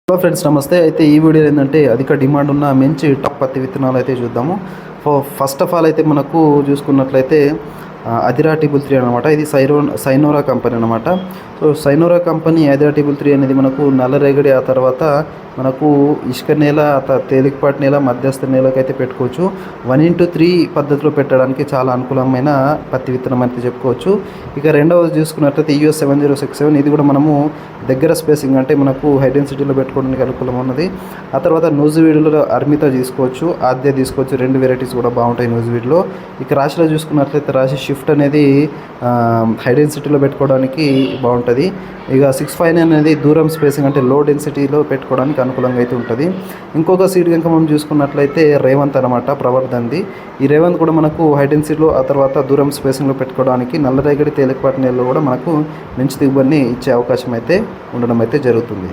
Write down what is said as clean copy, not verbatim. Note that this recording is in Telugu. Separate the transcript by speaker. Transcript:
Speaker 1: హలో ఫ్రెండ్స్ నమస్తే. అయితే ఈ వీడియో ఏంటంటే అధిక డిమాండ్ ఉన్న మంచి టాప్ పత్తి విత్తనాలు అయితే చూద్దాము. ఫస్ట్ ఆఫ్ ఆల్ అయితే మనకు చూసుకున్నట్లయితే అదిరా టిబుల్ 3 అనమాట. ఇది సైనోరా కంపెనీ అనమాట. సో సైనోరా కంపెనీ అదిరా టిబుల్ 3 అనేది మనకు నల్లరేగడి, ఆ తర్వాత మనకు ఇసుక నేల, తేలికపాటి నేల, మధ్యస్థ నేలకైతే పెట్టుకోవచ్చు. 1:3 పద్ధతిలో పెట్టడానికి చాలా అనుకూలమైన పత్తి విత్తనం అయితే చెప్పుకోవచ్చు. ఇక రెండవది చూసుకున్నట్లయితే US 7067. ఇది కూడా మనము దగ్గర స్పేసింగ్ అంటే మనకు హై డెన్సిటీలో పెట్టుకోవడానికి అనుకూలం ఉన్నది. ఆ తర్వాత నూజివీడులో అర్మితా తీసుకోవచ్చు, ఆద్య తీసుకోవచ్చు. రెండు వెరైటీస్ కూడా బాగుంటాయి నూజివీడులో. ఇక రాశిలో చూసుకున్నట్లయితే రాశి షిఫ్ట్ అనేది హై డెన్సిటీలో పెట్టుకోవడానికి బాగుంటుంది. ఇక 659 అనేది దూరం స్పేసింగ్ అంటే లో డెన్సిటీలో పెట్టుకోవడానికి అనుకూలంగా అయితే ఉంటుంది. ఇంకొక సీడ్ కనుక మనం చూసుకున్నట్లయితే రేవంత్ అనమాట, ప్రవర్ధన్ది. ఈ రేవంత్ కూడా మనకు హై డెన్సిటీలో, ఆ తర్వాత దూరం స్పేసింగ్లో పెట్టుకోవడానికి, నల్లరేగడి తేలికపాటి నేలలో కూడా మనకు మంచి దిగుబడిని ఇచ్చే అవకాశం అయితే ఉండడం అయితే జరుగుతుంది.